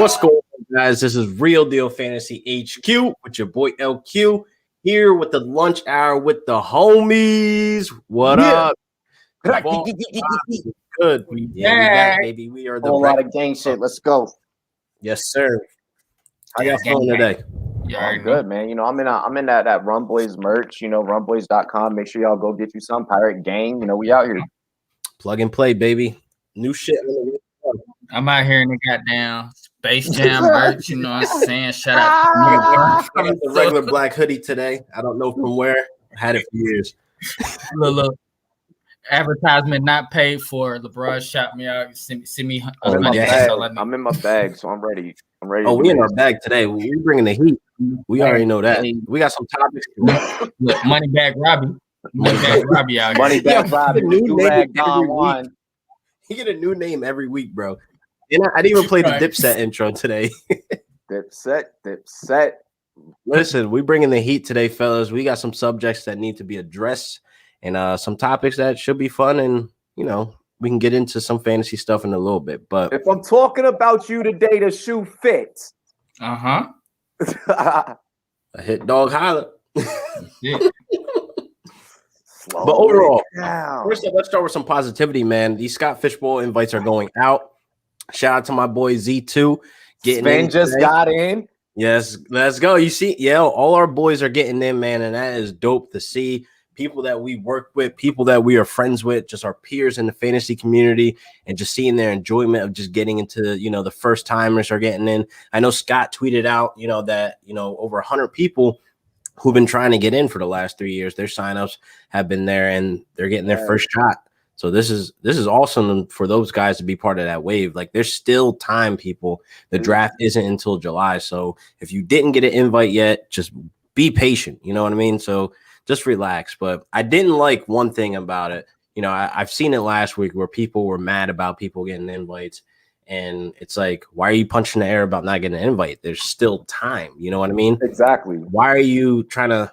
What's going on, guys? This is Real Deal Fantasy HQ with your boy LQ here with the lunch hour with the homies. What up? Good. We back, baby. We are the whole lot of gang shit. Let's go. Yes, sir. How y'all feeling today? Yeah, I'm good, man. You know, I'm in that Rum Boys merch. You know, rumboys.com. Make sure y'all go get you some Pirate Gang. You know, we out here. Plug and play, baby. New shit. I'm out here in the goddamn Space Jam merch. You know what I'm saying? Shout out to I got the regular black hoodie today. I don't know from where. I had it for years. Look. Advertisement not paid for. LeBron shot me out. Send me. I'm in my bag, so I'm ready. Oh, we in our bag today. We bringing the heat. We already know that. We got some topics. Look, Money Bag Robbie. Money Bag Robbie out here. Money Bag Robbie. He get a new name every week, bro. And I didn't even play the Dipset intro today. Dipset. Listen, we bringing the heat today, fellas. We got some subjects that need to be addressed and some topics that should be fun. And, you know, we can get into some fantasy stuff in a little bit. But if I'm talking about you today, the shoe fits. A hit dog holler. But overall, first up, let's start with some positivity, man. These Scott Fishbowl invites are going out. Shout out to my boy Z2. Sven just got in. Yes, let's go. You see, yeah, all our boys are getting in, man, and that is dope to see. People that we work with, people that we are friends with, just our peers in the fantasy community, and just seeing their enjoyment of just getting into, you know, the first timers are getting in. I know Scott tweeted out, you know, that, you know, over 100 people who've been trying to get in for the last 3 years, their signups have been there and they're getting their first shot. So this is awesome for those guys to be part of that wave. Like, there's still time, people. The draft isn't until July. So if you didn't get an invite yet, just be patient. You know what I mean? So just relax. But I didn't like one thing about it. You know, I've seen it last week where people were mad about people getting invites. And it's like, why are you punching the air about not getting an invite? There's still time. You know what I mean? Exactly. Why are you trying to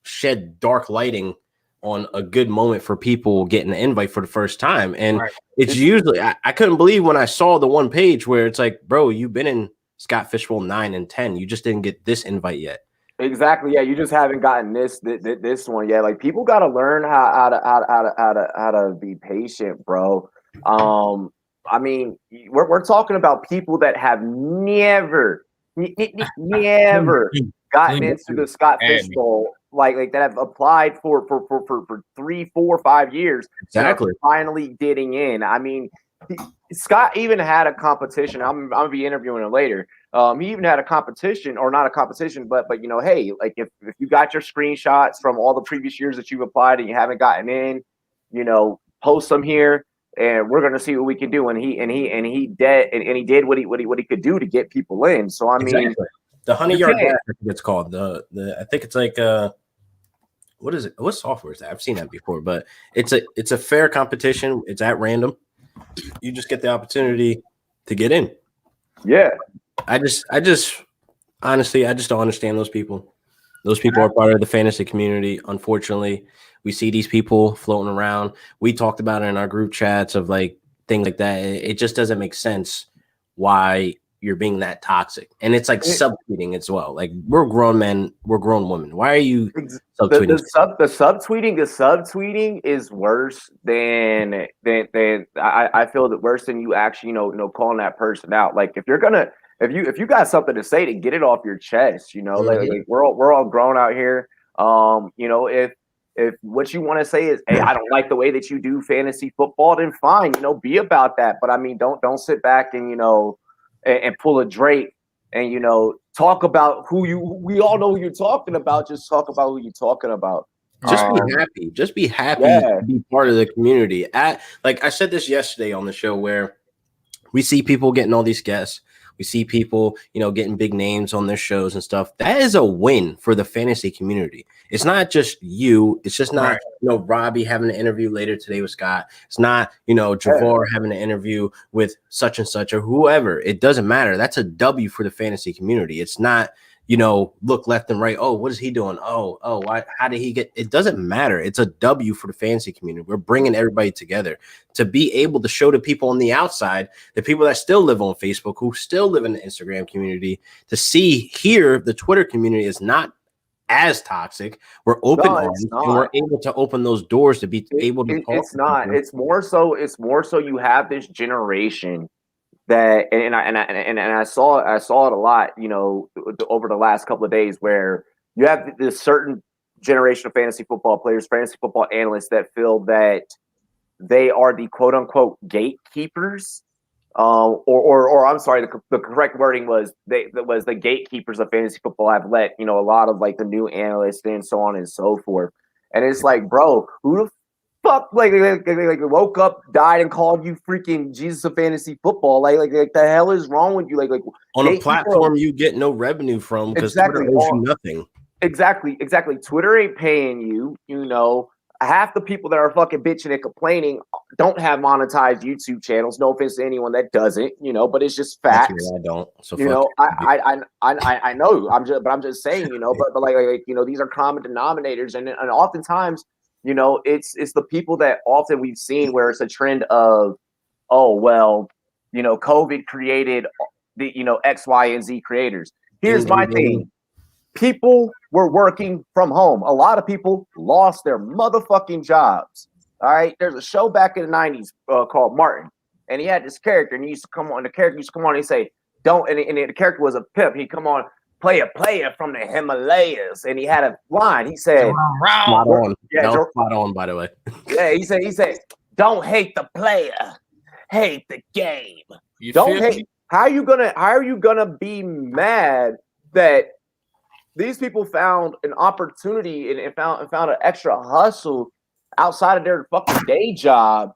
shed dark lighting on a good moment for people getting an invite for the first time? And it's usually, I couldn't believe when I saw the one page where it's like, bro, you've been in Scott Fishbowl 9 and 10. You just didn't get this invite yet. Exactly. Yeah, you just haven't gotten this one yet. Like, people got to learn how to be patient, bro. I mean, we're talking about people that have never gotten into the Scott Fishbowl, like that have applied for 3, 4, 5 years. Exactly. Finally getting in. I mean, Scott even had a competition. I'm gonna be interviewing him later. He even had a competition, or not a competition, but you know, hey, like if you got your screenshots from all the previous years that you've applied and you haven't gotten in, you know, post them here, and we're gonna see what we can do. And he did what he could do to get people in. So I mean, the Honey Yard Dash, I think it's called. I think it's like what is it? What software is that? I've seen that before, but it's a fair competition. It's at random. You just get the opportunity to get in. Yeah. I just honestly, I just don't understand those people. Those people are part of the fantasy community. Unfortunately, we see these people floating around. We talked about it in our group chats of like things like that. It just doesn't make sense why you're being that toxic. And it's like subtweeting as well. Like, we're grown men, we're grown women. Why are you subtweeting? The subtweeting is worse than I feel that worse than you actually, you know, calling that person out. Like, if you got something to say, to get it off your chest, you know, like we're all grown out here. You know, if what you want to say is, hey, I don't like the way that you do fantasy football, then fine, you know, be about that. But I mean, don't sit back and, you know, and pull a Drake and, you know, talk about we all know who you're talking about. Just talk about who you're talking about. Just be happy to be part of the community. Like I said this yesterday on the show, where we see people getting all these guests. We see people, you know, getting big names on their shows and stuff. That is a win for the fantasy community. It's not just you. It's just not, you know, Robbie having an interview later today with Scott. It's not, you know, Javar having an interview with such and such or whoever. It doesn't matter. That's a W for the fantasy community. It's not, look left and right. Oh, what is he doing? Oh, why? How did he get? It doesn't matter. It's a W for the fantasy community. We're bringing everybody together to be able to show the people on the outside, the people that still live on Facebook, who still live in the Instagram community, to see here the Twitter community is not as toxic. We're open arms, and we're able to open those doors to be able to. It's not. It's more so. It's more so. You have this generation that, and I saw it a lot, over the last couple of days, where you have this certain generation of fantasy football players, fantasy football analysts that feel that they are the quote unquote gatekeepers, or I'm sorry, the correct wording was the gatekeepers of fantasy football have let a lot of like the new analysts and so on and so forth, and it's like, bro, who the fuck like woke up, died, and called you freaking Jesus of fantasy football? Like the hell is wrong with you? Like on a platform you get no revenue from because Twitter owes you nothing. Exactly. Twitter ain't paying you. Half the people that are fucking bitching and complaining don't have monetized YouTube channels. No offense to anyone that doesn't, but it's just facts. I don't. So I know. I'm just saying, but like these are common denominators, and oftentimes, it's the people that often we've seen where it's a trend of, oh well, COVID created the X, Y, and Z creators. Here's my thing. People were working from home. A lot of people lost their motherfucking jobs. All right. There's a show back in the 90s called Martin, and he had this character, and he used to come on. The character used to come on and say, "Don't." And the character was a pimp. He'd come on, play a player from the Himalayas, and he had a line. He said, "Spot on." Yeah, spot on. By the way. Yeah, he said, "Don't hate the player, hate the game. Don't hate." How are you gonna be mad that these people found an opportunity and found an extra hustle outside of their fucking day job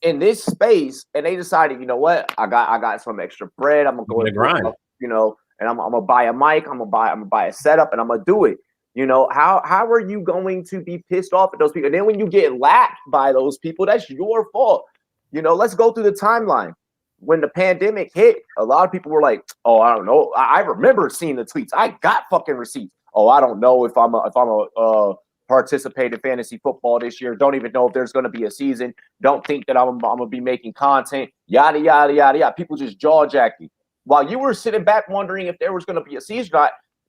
in this space, and they decided, you know what, I got some extra bread. I'm gonna go and grind, and I'm gonna buy a mic. I'm gonna buy a setup, and I'm gonna do it. How are you going to be pissed off at those people? And then when you get lapped by those people, that's your fault. Let's go through the timeline. When the pandemic hit, a lot of people were like, "Oh, I don't know." I remember seeing the tweets. I got fucking receipts. Oh, I don't know if I'm a participate in fantasy football this year. Don't even know if there's going to be a season. Don't think that I'm gonna be making content. Yada yada yada yada. People just jaw jacking while you were sitting back wondering if there was going to be a season.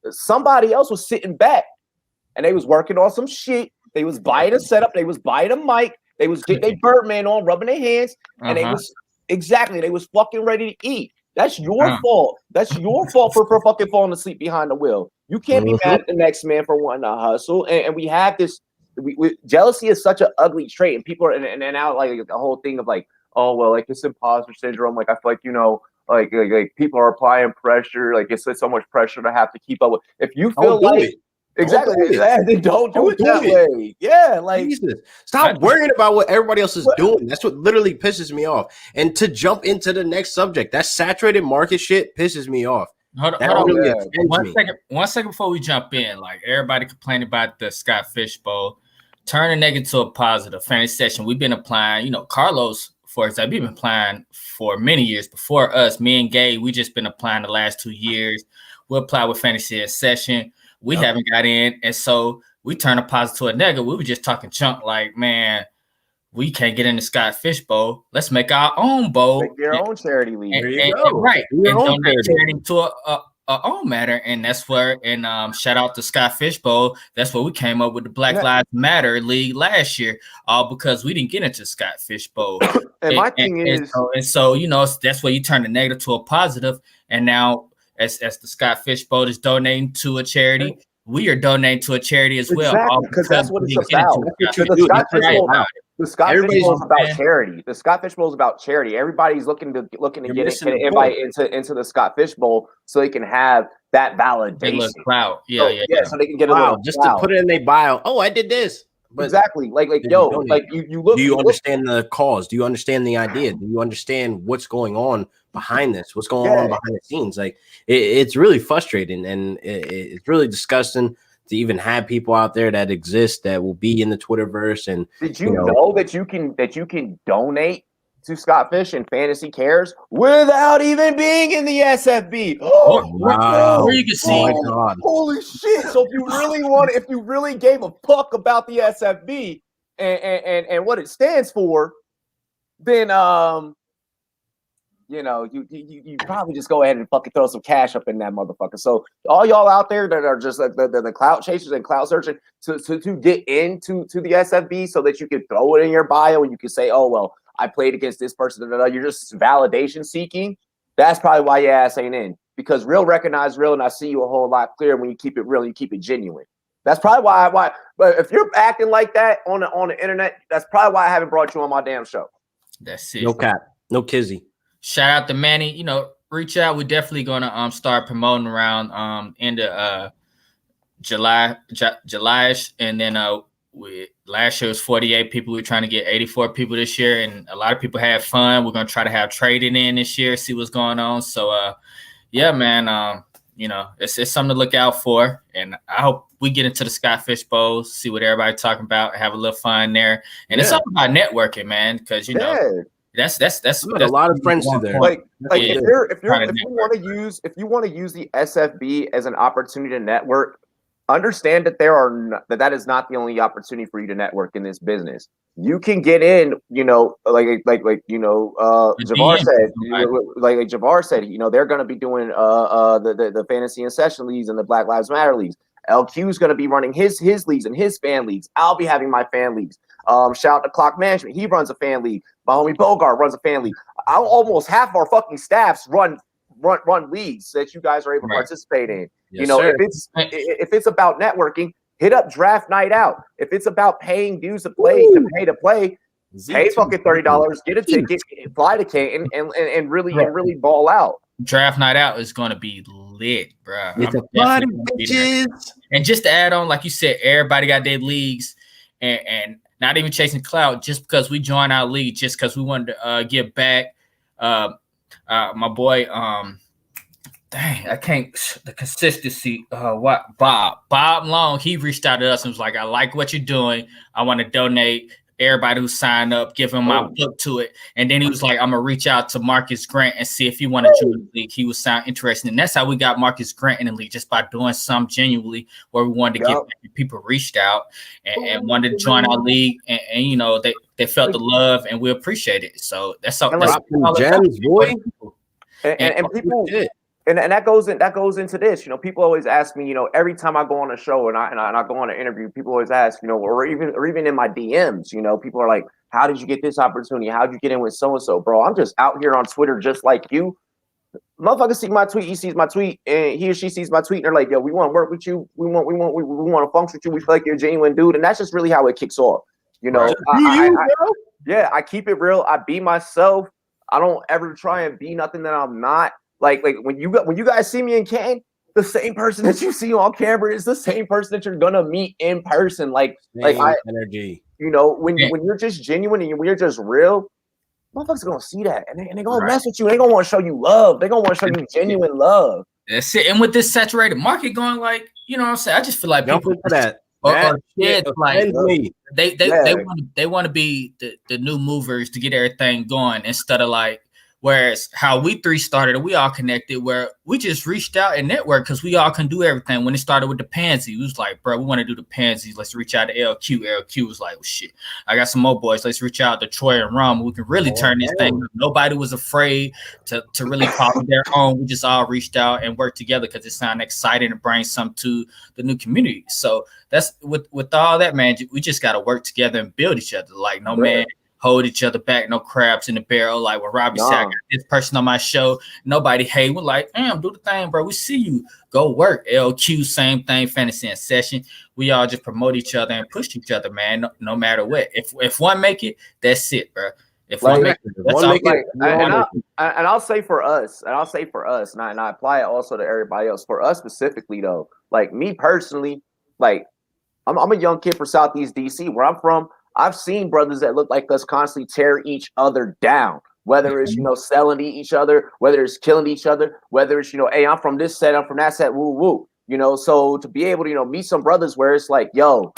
Somebody else was sitting back, and they was working on some shit. They was buying a setup. They was buying a mic. They was getting their Birdman on, rubbing their hands, and they was. Exactly. They was fucking ready to eat. That's your fault. That's your fault for fucking falling asleep behind the wheel. You can't be mad at the next man for wanting to hustle. And we have this. Jealousy is such an ugly trait, and people are and now like the whole thing of like, oh well, like this imposter syndrome. Like I feel like like people are applying pressure. Like it's so much pressure to have to keep up with. If you feel like exactly, don't do it that way. Yeah, like Jesus. Stop worrying about what everybody else is doing. That's what literally pisses me off. And to jump into the next subject, that saturated market shit pisses me off. Hold on. One second before we jump in. Like everybody complaining about the Scott Fish Bowl. Turn a negative to a positive. Fantasy session. We've been applying. Carlos, for example, we've been applying for many years before us. Me and Gabe, we just been applying the last 2 years. We'll apply with Fantasy Session. We haven't got in, and so we turn a positive to a negative. We were just talking chunk like, man, we can't get in the Scott Fish Bowl. Let's make our own bowl. Make your own charity league. And donate charity to a own matter. And that's where, shout out to Scott Fish Bowl. That's where we came up with the Black Lives Matter League last year, all because we didn't get into Scott Fish Bowl. My thing is, that's where you turn the negative to a positive. And now, as the Scott Fish Bowl is donating to a charity, we are donating to a charity as well. Exactly, because that's what it's about. The Scott Fish Bowl is about charity. The Scott Fish Bowl is about charity. Everybody's looking to get an invite into the Scott Fish Bowl so they can have that validation. So they can get a little just to put it in their bio. Oh, I did this. But exactly. You look. Do you understand the cause? Do you understand the idea? Do you understand what's going on behind this? What's going on behind the scenes? Like it's really frustrating, and it's really disgusting to even have people out there that exist that will be in the Twitterverse. And did you know that you can donate to Scott Fish and Fantasy Cares without even being in the SFB. Oh, wow. Where you can see. Oh my God. Holy shit. So if you really gave a fuck about the SFB and what it stands for, then you probably just go ahead and fucking throw some cash up in that motherfucker. So all y'all out there that are just like the clout chasers and clout searching to get into the SFB so that you can throw it in your bio and you can say, oh, well, I played against this person. You're just validation seeking. That's probably why your ass ain't in, because real recognize real, and I see you a whole lot clearer when you keep it real and you keep it genuine. That's probably why. But if you're acting like that on the internet, that's probably why I haven't brought you on my damn show. That's it. No cap. No kizzy. Shout out to Manny. Reach out. We're definitely gonna start promoting around end of July-ish, and then last year was 48 people. We're trying to get 84 people this year, and a lot of people had fun. We're gonna try to have trading in this year, see what's going on. So yeah, man. It's something to look out for, and I hope we get into the Scott Fish Bowl, see what everybody's talking about, have a little fun there, and it's all about networking, man. Because that's a lot of friends to there. Like if you want to use the SFB as an opportunity to network, understand that that is not the only opportunity for you to network in this business. You can get in, Javar said, they're going to be doing the fantasy and session leagues and the Black Lives Matter leagues. LQ is going to be running his leagues and his fan leagues. I'll be having my fan leagues. Shout out to Clock Management. He runs a fan league. My homie Bogart runs a fan league. Almost half of our fucking staffs run leagues that you guys are able to participate in. Yes, if it's about networking, hit up Draft Night Out. If it's about paying dues to play, pay fucking $30, get a ticket, fly to Canton, and really ball out. Draft Night Out is going to be lit, bro. It's a party, bitches. And just to add on, like you said, everybody got their leagues, and not even chasing clout just because we joined our league, just because we wanted to give back. My boy, I can't, the consistency, Bob Long, he reached out to us and was like, I like what you're doing. I want to donate. Everybody who signed up, give him my book to it. And then he was like, I'm going to reach out to Marcus Grant and see if he want to join the league. He would sound interested. And that's how we got Marcus Grant in the league, just by doing something genuinely where we wanted to get back. People reached out and wanted to join our league. And they felt the love, and we appreciate it. So that's all. That's gems, boy. And people... And that goes into this. People always ask me, every time I go on a show and I go on an interview, people always ask, or even in my DMs, people are like, how did you get this opportunity? How did you get in with so-and-so? Bro, I'm just out here on Twitter just like you. Motherfucker see my tweet, he sees my tweet, and he or she sees my tweet, and they're like, yo, we want to work with you. We want to function with you. We feel like you're a genuine dude. And that's just really how it kicks off. I keep it real. I be myself. I don't ever try and be nothing that I'm not. Like when you guys see me in Canton, the same person that you see on camera is the same person that you're gonna meet in person. Energy. When you're just genuine and when you're just real, motherfuckers are gonna see that and they're gonna mess with you. They gonna want to show you love. They're gonna want to show you genuine love. That's it. And with this saturated market going, what I'm saying, I just feel like people for that. They want to be the new movers to get everything going instead of whereas how we three started, we all connected, where we just reached out and networked because we all can do everything. When it started with the Pansy, we was like, bro, we want to do the Pansies. Let's reach out to LQ. LQ was like, well, shit, I got some more boys. Let's reach out to Troy and Rum. We can really turn this thing. Nobody was afraid to really follow their own. We just all reached out and worked together because it sounded exciting and bring something to the new community. So that's with all that, man, we just got to work together and build each other. Man, hold each other back, no crabs in the barrel. Like when Robbie said, I got this person on my show, nobody hate. We're like, damn, do the thing, bro. We see you. Go work. LQ, same thing, fantasy and session. We all just promote each other and push each other, man, no matter what. If one make it, that's it, bro. If one make it, that's all. And I'll say for us, and I apply it also to everybody else. For us specifically, though, like me personally, I'm a young kid from Southeast DC, where I'm from. I've seen brothers that look like us constantly tear each other down, whether it's, selling to each other, whether it's killing each other, whether it's, hey, I'm from this set, I'm from that set, woo, woo. So to be able to, meet some brothers where it's like, yo,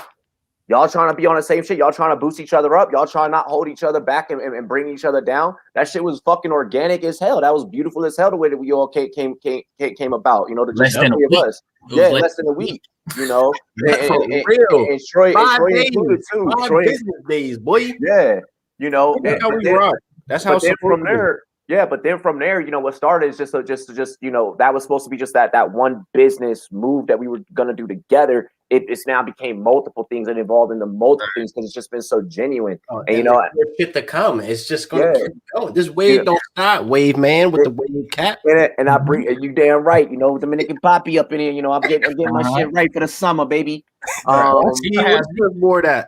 Y'all trying to be on the same shit. Y'all trying to boost each other up. Y'all trying to not hold each other back and bring each other down. That shit was fucking organic as hell. That was beautiful as hell the way that we all came about. You know, the just three of us. Yeah, less than a week. You know, and Troy included too. Troy business days, boy. Yeah, you know, that's how we rock. That's how. From there. Yeah, but then from there, you know, what started is just you know, that was supposed to be just that one business move that we were gonna do together. It's now became multiple things and evolved into multiple things because it's just been so genuine. And you know, there's shit to come. It's just gonna keep going. This wave don't stop, wave man with the wave cap. And I bring you damn right. You know, Dominican Poppy up in here. You know, I'm getting my shit right for the summer, baby. More that.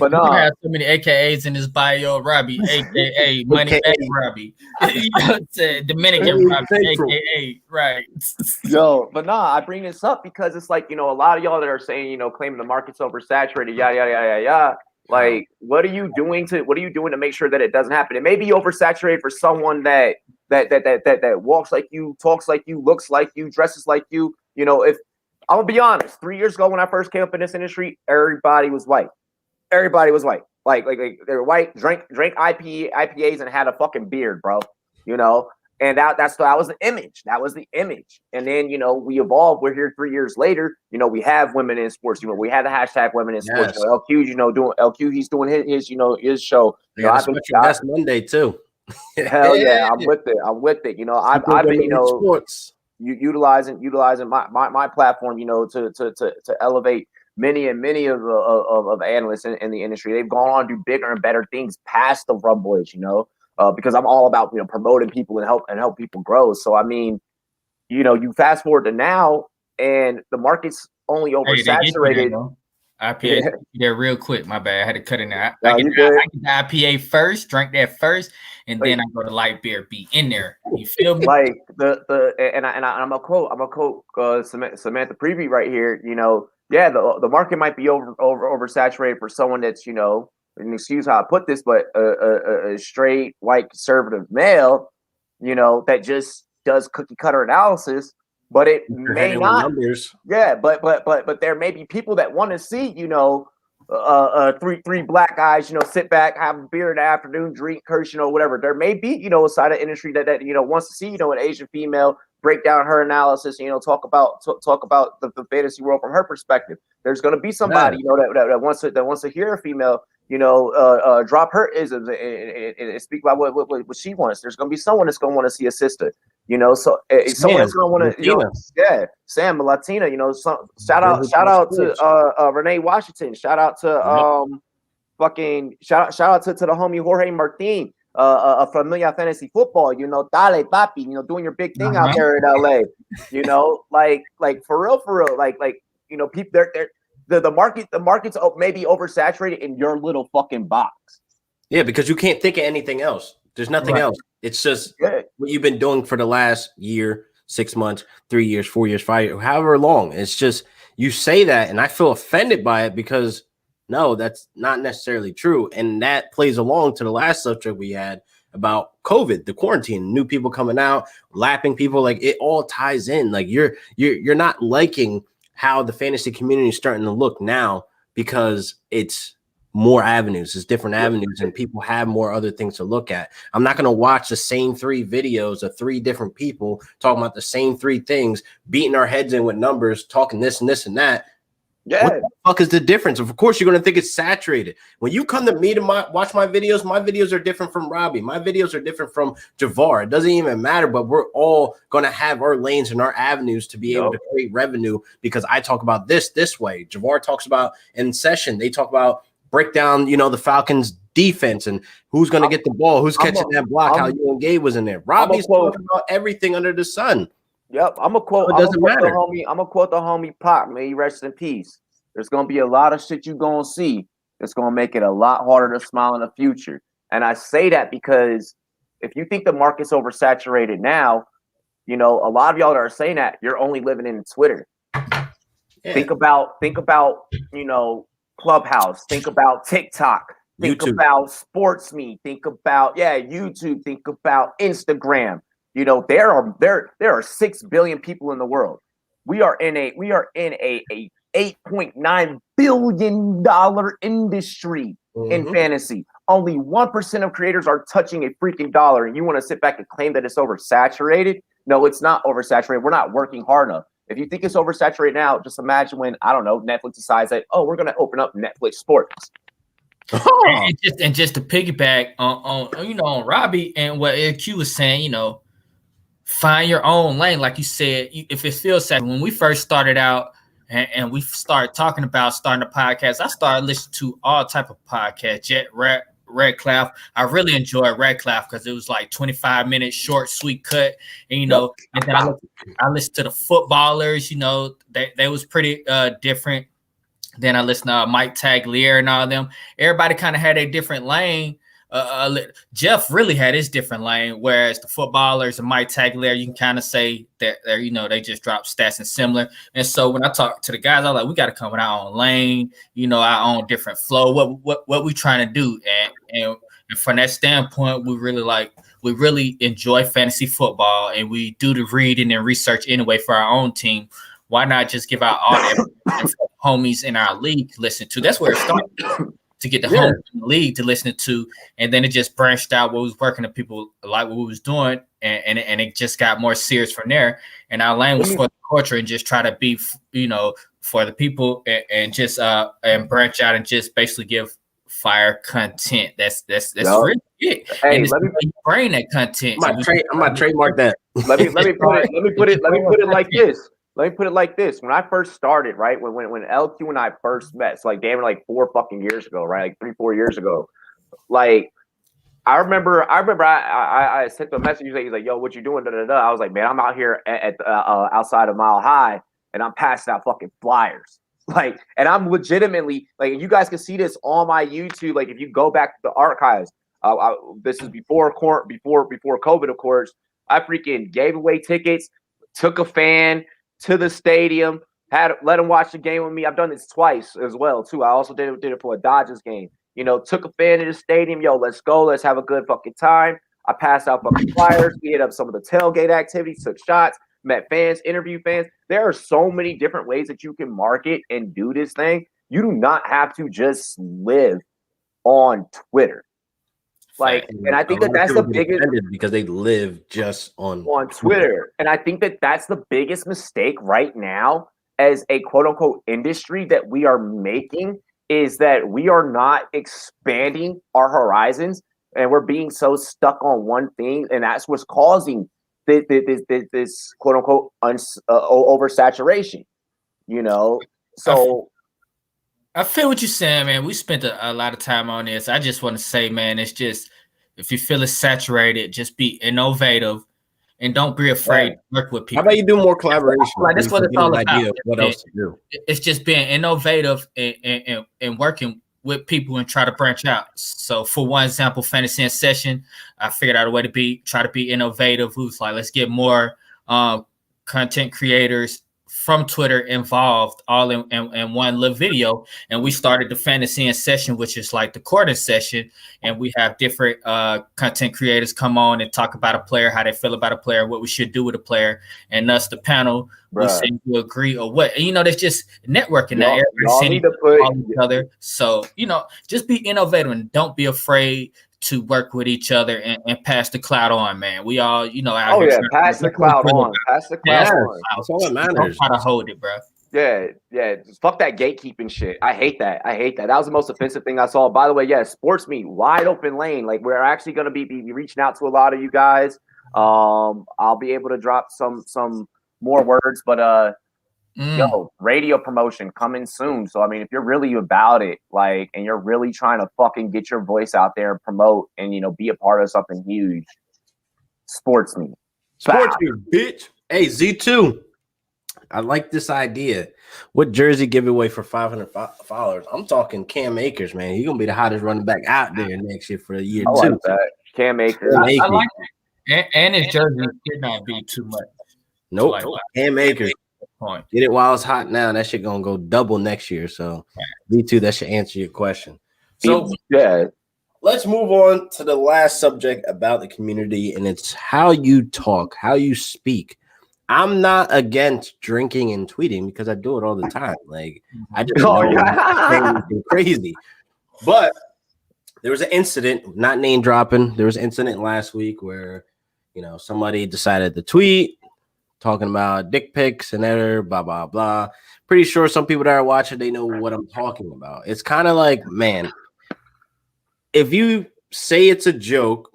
But no, has so many AKAs in his bio. Robbie, AKA Money Back Robbie. You know what I'm saying? Dominican Robbie, AKA right. Yo, but nah, I bring this up because it's like, you know, a lot of y'all that are saying, you know, claiming the market's oversaturated, yada yada yada yada. Like, what are you doing to make sure that it doesn't happen? It may be oversaturated for someone that walks like you, talks like you, looks like you, dresses like you. You know, if I'm gonna be honest, 3 years ago when I first came up in this industry, everybody was white. Everybody was white. Like they were white, drank IPAs and had a fucking beard, bro. You know, and that was the image. That was the image. And then, you know, we evolved. We're here 3 years later. You know, we have women in sports. You know, we had the hashtag women in sports. Yes. You know, LQ, you know, doing LQ. He's doing his you know, his show. You know, that's Monday too. Hell yeah, I'm with it. You know, I've been, you know, sports. Utilizing my platform, you know, to elevate many of analysts in the industry. They've gone on to do bigger and better things past the Rumboys, you know, because I'm all about, you know, promoting people and help people grow. So I mean, you know, you fast forward to now, and the market's only oversaturated. IPA there real quick. My bad. I had to cut in there. I get the IPA first, drink that first, and then I go to light beer. Be in there. You feel me? Like I'm a quote Samantha Prevey right here. You know, yeah, the market might be oversaturated for someone that's, you know, and excuse how I put this, but a straight white conservative male, you know, that just does cookie cutter analysis. But it may not. Numbers. Yeah, but there may be people that want to see, you know, three black guys, you know, sit back, have a beer in the afternoon, drink, curse, you know, whatever. There may be, you know, a side of industry that you know wants to see, you know, an Asian female break down her analysis, you know, talk about the fantasy world from her perspective. There's going to be somebody, you know, that wants to hear a female, you know, drop her isms and speak about what she wants. There's going to be someone that's going to want to see a sister. You know, so someone that's gonna want to, you know, Sam, a Latina, you know, shout out to Renee Washington, shout out to shout out to the homie Jorge Martin, Familia Fantasy Football, you know, dale papi, you know, doing your big thing out there in LA, you know, like for real, like you know, people the market's maybe oversaturated in your little fucking box. Yeah, because you can't think of anything else. There's nothing else. It's just what you've been doing for the last year, 6 months, 3 years, 4 years, 5 years, however long. It's just you say that, and I feel offended by it because no, that's not necessarily true. And that plays along to the last subject we had about COVID, the quarantine, new people coming out, lapping people. Like it all ties in. Like you're not liking how the fantasy community is starting to look now because it's more avenues, it's different avenues, and people have more other things to look at. I'm not going to watch the same 3 videos of 3 different people talking about the same 3 things, beating our heads in with numbers, talking this and this and that. Yeah. What the fuck is the difference? Of course, you're going to think it's saturated. When you come to me to watch my videos are different from Robbie. My videos are different from Javar. It doesn't even matter, but we're all going to have our lanes and our avenues to be able to create revenue because I talk about this way. Javar talks about in session. They talk about break down, you know, the Falcons defense and who's going to get the ball, who's catching that block, how you and Gabe was in there. Robbie's talking about everything under the sun. Yep, I'm a quote. I'm gonna quote the homie Pop. May he rest in peace. There's gonna be a lot of shit you gonna see that's gonna make it a lot harder to smile in the future. And I say that because if you think the market's oversaturated now, you know, a lot of y'all that are saying that you're only living in Twitter. Yeah. Think about, you know, Clubhouse. Think about TikTok. Think about Sports Me. Think about YouTube. Think about Instagram. You know, there are 6 billion people in the world. We are in a $8.9 billion industry in fantasy. Only 1% of creators are touching a freaking dollar. And you want to sit back and claim that it's oversaturated? No, it's not oversaturated. We're not working hard enough. If you think it's oversaturated now, just imagine when, I don't know, Netflix decides that, oh, we're going to open up Netflix Sports. And just to piggyback on Robbie and what Q was saying, find your own lane. Like you said, if it feels sad, when we first started out and we started talking about starting a podcast, I started listening to all type of podcasts. Red Cloud. I really enjoyed Red Cloud because it was like 25 minutes, short, sweet cut. And, and then I listened to the footballers, they was pretty different. Then I listened to Mike Tagliere and all of them. Everybody kind of had a different lane. Jeff really had his different lane, whereas the footballers and Mike Tagliere, you can kind of say that they just dropped stats and similar. And so when I talk to the guys, I was like, we got to come with our own lane, our own different flow. What we trying to do, and from that standpoint, we really enjoy fantasy football, and we do the reading and research anyway for our own team. Why not just give out all the homies in our league to listen to? That's where it started. To get the whole league to listen to, and then it just branched out what was working to people like what we was doing, and it just got more serious from there. And our lane was for the culture and just try to be, for the people and just and branch out and just basically give fire content. That's really it. Hey, let me bring that content. I'm gonna trademark that. Let me put it like this. Let me put it like this. When I first started, right, when LQ and I first met, so like damn, like 4 fucking years ago, right, like 3-4 years ago, like I remember I sent him a message. He's like, yo, what you doing? Da, da, da. I was like, man, I'm out here at outside of Mile High, and I'm passing out fucking flyers. Like, and I'm legitimately like, you guys can see this on my YouTube. Like, if you go back to the archives, this is before COVID, of course. I freaking gave away tickets, took a fan to the stadium, let him watch the game with me. I've done this twice as well too. I also did it for a Dodgers game. Took a fan to the stadium. Yo, let's go. Let's have a good fucking time. I passed out fucking flyers. We hit up some of the tailgate activities, took shots, met fans, interviewed fans. There are so many different ways that you can market and do this thing. You do not have to just live on Twitter. Like, and I think that's the biggest, because they live just on Twitter. And I think that's the biggest mistake right now as a quote unquote industry that we are making, is that we are not expanding our horizons, and we're being so stuck on one thing. And that's what's causing this quote unquote oversaturation, so. I feel what you're saying, man. We spent a lot of time on this. I just want to say, man, it's just, if you feel it's saturated, just be innovative and don't be afraid to work with people. How about you do more collaboration? Like, that's what it's all about. What else to do? It's just being innovative and working with people and try to branch out. So, for one example, Fantasy in Session, I figured out a way to try to be innovative. Who's like, let's get more content creators from Twitter involved all in one little video. And we started the Fantasy in Session, which is like the quarter session. And we have different content creators come on and talk about a player, how they feel about a player, what we should do with a player. And us, the panel, we say you agree or what. And, there's just networking now. Everybody's seeing each other. So, just be innovative and don't be afraid to work with each other and pass the cloud on, man. We all, out here. Pass the cloud on. Pass the cloud on. That's all that matters. Don't try to hold it, bro. Yeah. Just fuck that gatekeeping shit. I hate that. That was the most offensive thing I saw. By the way, Sports Meet, wide open lane. Like, we're actually going to be reaching out to a lot of you guys. I'll be able to drop some more words, but radio promotion coming soon. So, I mean, if you're really about it, like, and you're really trying to fucking get your voice out there and promote and, be a part of something huge, Sports Meet, bitch. Hey, Z2, I like this idea. What jersey giveaway for 500 followers? I'm talking Cam Akers, man. He's gonna be the hottest running back out there next year for the year 2. Like that. Cam Akers. I like it. And his jersey did not be too much. Nope. Cam Akers. Get it while it's hot now. That shit gonna go double next year. So, Z2, that should answer your question. So, let's move on to the last subject about the community, and it's how you talk, how you speak. I'm not against drinking and tweeting because I do it all the time. Like I just know crazy. But there was an incident, not name dropping. There was an incident last week where, somebody decided to tweet talking about dick pics and other blah, blah, blah. Pretty sure some people that are watching, they know what I'm talking about. It's kind of like, man, if you say it's a joke,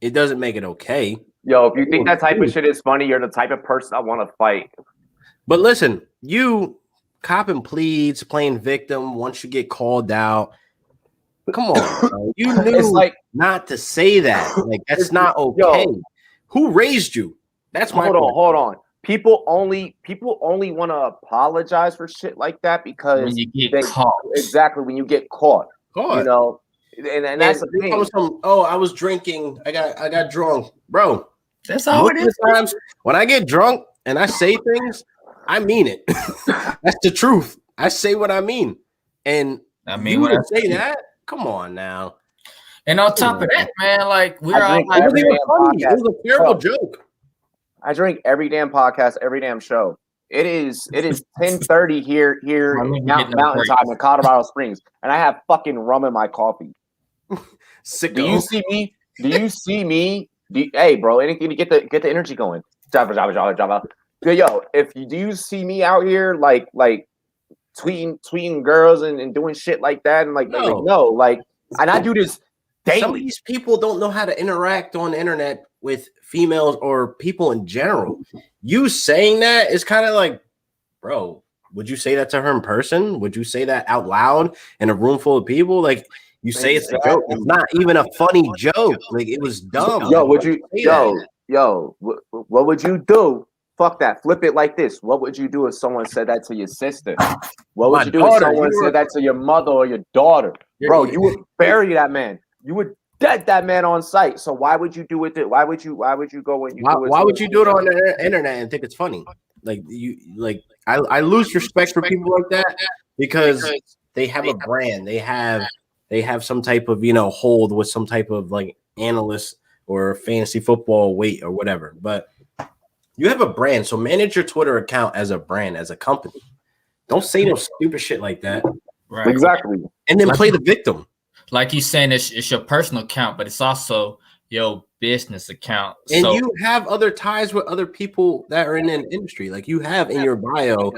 it doesn't make it okay. Yo, if you think that type of shit is funny, you're the type of person I want to fight. But listen, you copping pleads, playing victim once you get called out. Come on, bro. You knew not to say that. Like, that's not okay. Yo, who raised you? That's my hold on. People only want to apologize for shit like that because when you get caught. Exactly, when you get caught. And that's the thing. I was drinking. I got drunk, bro. That's all it is. Times when I get drunk and I say things, I mean it. That's the truth. I say what I mean. And I mean, when I say that, come on now. And on top of that, man, like we're all it was a terrible joke. I drink every damn podcast, every damn show. It is 10:30 here mountain time in Colorado Springs, and I have fucking rum in my coffee. Do you see me? Hey, bro, anything to get the energy going. Java. Yo, do you see me out here like tweeting girls and doing shit like that and no, and I do this daily. Some of these people don't know how to interact on the internet with females or people in general. You saying that is kind of like, bro, would you say that to her in person? Would you say that out loud in a room full of people? Like, you say it's a joke. It's not even a funny joke. Like, it was dumb. Yo, what would you do? Fuck that. Flip it like this. What would you do if someone said that to your sister? What would you do if someone said that to your mother or your daughter? Bro, you would bury that man. You would dead that man on sight. So why would you do it? Why would you go when you do it? Why would you do it on the internet and think it's funny? I lose respect for people like that because they have a brand. They have some type of hold with some type of like analyst or fantasy football weight or whatever. But you have a brand, so manage your Twitter account as a brand, as a company. Don't say no stupid shit like that. Right. Exactly. And then play the victim. Like you saying, it's your personal account, but it's also your business account. And you have other ties with other people that are in an industry. Like you have in your bio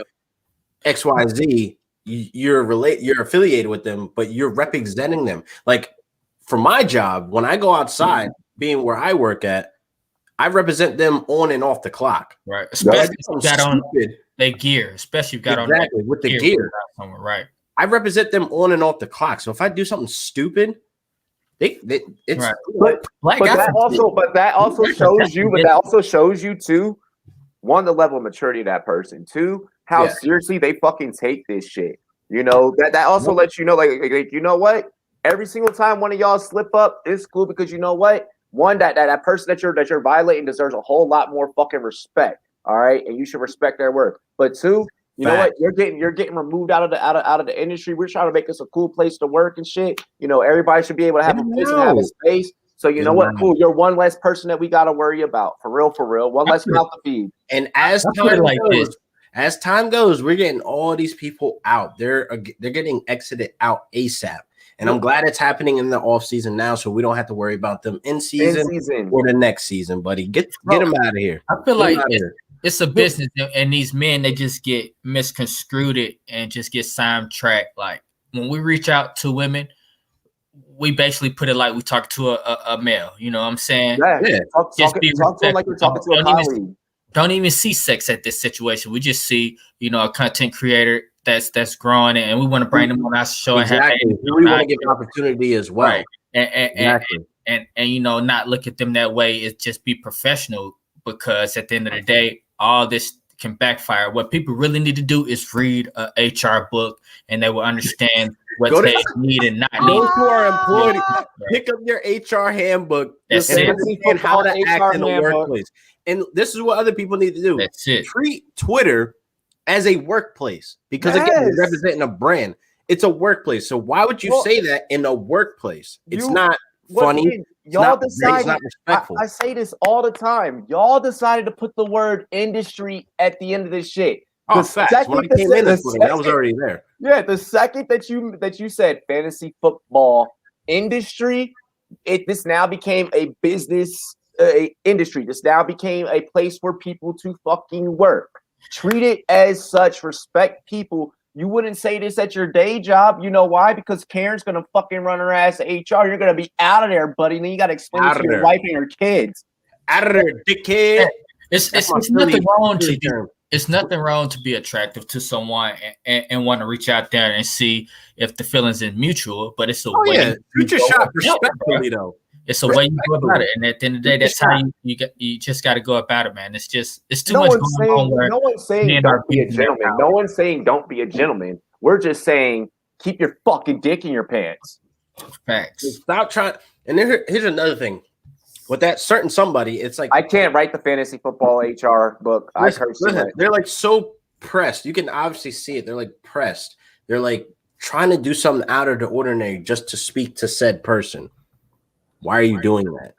XYZ. You're affiliated with them, but you're representing them. Like for my job, when I go outside, being where I work at, I represent them on and off the clock. Right. Especially if you got on their gear. Especially if you got on with the gear. Right. I represent them on and off the clock. So if I do something stupid, it's right. But that also shows you too, one, the level of maturity of that person, two, how seriously they fucking take this shit. That also lets you know, like you know what? Every single time one of y'all slip up, it's cool because you know what? One, that person that you're violating deserves a whole lot more fucking respect. All right, and you should respect their work. But two, you know what? You're getting removed out of the industry. We're trying to make this a cool place to work and shit. Everybody should be able to have a place and have a space. So you know what? Cool. You're one less person that we got to worry about. For real. One less mouth to feed. And as time goes, we're getting all these people out. They're getting exited out ASAP. And I'm glad it's happening in the off season now, so we don't have to worry about them in season or the next season, buddy. Get them out of here. I feel like it's a business, and these men, they just get misconstrued and just get sidetracked. Like when we reach out to women, we basically put it like we talk to a male. You know what I'm saying? Yeah. Talk to them like you're talking to a colleague. Don't even see sex at this situation. We just see, a content creator that's growing, and we want to bring them on our show. Exactly. And we want to give an opportunity as well. Right. And not look at them that way. Is just be professional, because at the end of the day, all this can backfire. What people really need to do is read a HR book, and they will understand what they need and not need. Those who are employed, pick up your HR handbook and how to act in the workplace. And this is what other people need to do. That's it. Treat Twitter as a workplace, because again, you're representing a brand. It's a workplace. So why would you say that in a workplace? It's not funny. Y'all decided. It's not respectful. I say this all the time. Y'all decided to put the word industry at the end of this shit. Oh, facts. When I came in this morning, that was already there. Yeah, the second that you said fantasy football industry, this now became a business industry. This now became a place for people to fucking work. Treat it as such. Respect people. You wouldn't say this at your day job. You know why? Because Karen's gonna fucking run her ass to HR. You're gonna be out of there, buddy. And then you gotta explain it to your wife and your kids. Out of there, dickhead. It's nothing wrong to do. It's nothing wrong to be attractive to someone and want to reach out there and see if the feelings is mutual. But it's a way. Yeah, shoot your shot respectfully, though. It's a way you go about it, and at the end of the day, that's how you just got to go about it, man. It's too much going on. No one's saying don't be a gentleman. No one's saying don't be a gentleman. We're just saying keep your fucking dick in your pants. Facts. Stop trying. And here's another thing. With that certain somebody, it's like I can't write the fantasy football HR book. Listen, they're like so pressed. You can obviously see it. They're like pressed. They're like trying to do something out of the ordinary just to speak to said person. Why are you doing that?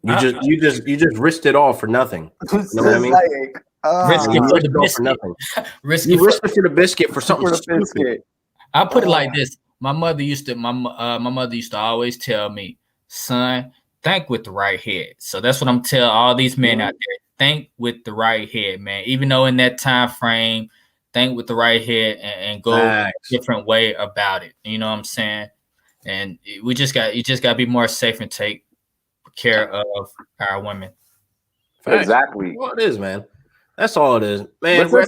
You just risked it all for nothing. You know what I mean? Risk it for the biscuit. Risk it for the biscuit for something stupid. I'll put it like this. My mother used to always tell me, son, think with the right head. So that's what I'm telling all these men out there. Think with the right head, man. Even though in that time frame, think with the right head and go a different way about it. You know what I'm saying? And you just got to be more safe and take care of our women. Exactly. Well, it is, man. That's all it is, man. Let's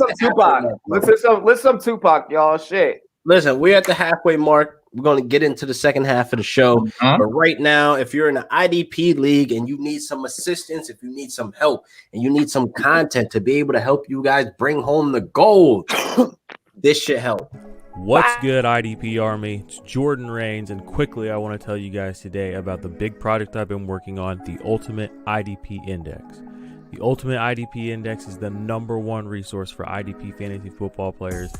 some Tupac, y'all. Shit. Listen, we're at the halfway mark. We're going to get into the second half of the show. But right now, if you're in an IDP league and you need some assistance, if you need some help and you need some content to be able to help you guys bring home the gold, this should help. What's good, IDP Army? It's Jordan Rains, and quickly I want to tell you guys today about the big project I've been working on, the Ultimate IDP Index. The Ultimate IDP Index is the #1 resource for IDP fantasy football players,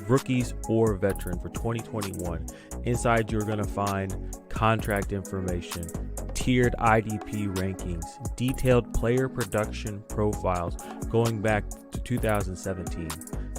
rookies or veteran for 2021. Inside, you're going to find contract information, tiered IDP rankings, detailed player production profiles going back to 2017,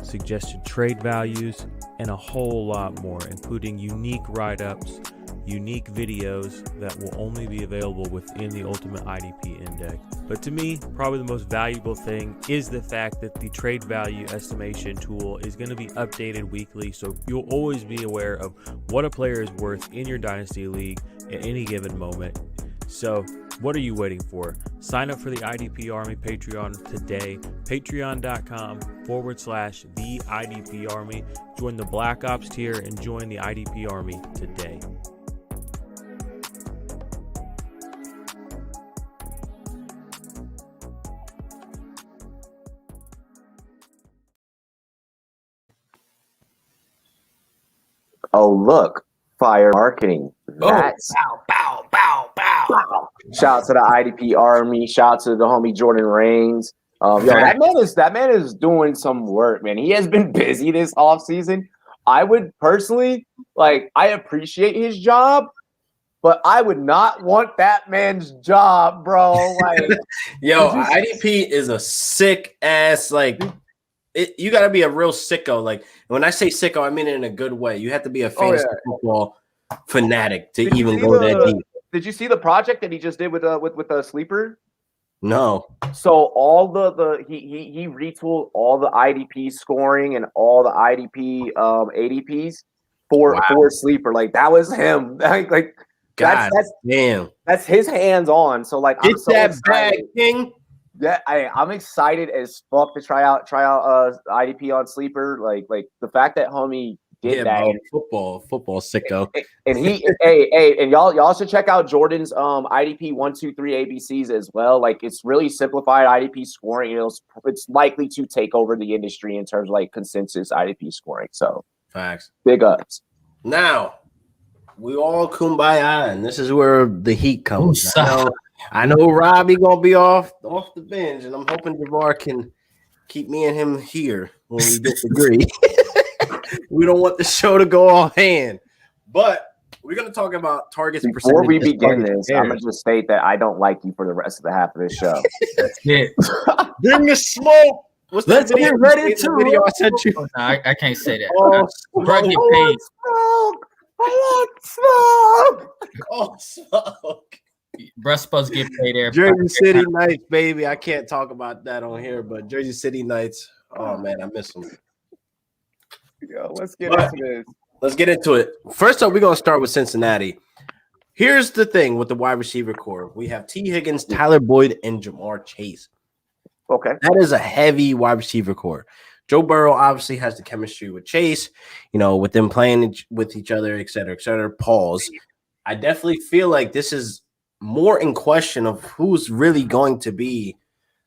suggested trade values, and a whole lot more, including unique write-ups, unique videos that will only be available within the Ultimate IDP Index. But to me, probably the most valuable thing is the fact that the trade value estimation tool is going to be updated weekly, so you'll always be aware of what a player is worth in your Dynasty League at any given moment. So what are you waiting for? Sign up for the IDP Army Patreon today. Patreon.com/the IDP Army. Join the Black Ops tier and join the IDP Army today. Oh, look, fire marketing. That's bow. Shout out to the IDP Army. Shout out to the homie Jordan Rains. That man is doing some work, man. He has been busy this offseason. I would personally I appreciate his job, but I would not want that man's job, bro. Yo, IDP is a sick ass you got to be a real sicko. Like when I say sicko, I mean it in a good way. You have to be a fantasy football fanatic to even go that deep. Did you see the project that he just did with Sleeper? No. So all he retooled all the IDP scoring and all the IDP ADPs for Sleeper. Like that was him. That's his hands on. So I'm so that excited. bag, King. Yeah, I'm excited as fuck to try out IDP on Sleeper. Like the fact that homie did that. Bro, football sicko. And he and y'all should check out Jordan's IDP 1, 2, 3 ABCs as well. Like it's really simplified IDP scoring. It's likely to take over the industry in terms of consensus IDP scoring. So facts. Big ups. Now we all kumbaya, and this is where the heat comes. I know Robbie gonna be off the bench, and I'm hoping Javar can keep me and him here when we disagree. We don't want the show to go all hand, but we're gonna talk about targets. Before we begin this, I'm gonna just state that I don't like you for the rest of the half of this show. That's it. Bring the smoke. Let's get ready to video I sent you. No, I can't say that. Oh, Bro, get paid. I want smoke. Oh, smoke. Bruh's supposed to get paid there. Jersey City Knights, baby. I can't talk about that on here, but Jersey City Knights. Oh man, I miss them. Yo, let's get into this. Let's get into it. First up, we're gonna start with Cincinnati. Here's the thing with the wide receiver core: we have T. Higgins, Tyler Boyd, and Jamar Chase. Okay, that is a heavy wide receiver core. Joe Burrow obviously has the chemistry with Chase, with them playing with each other, et cetera, et cetera. Pause. I definitely feel like this is more in question of who's really going to be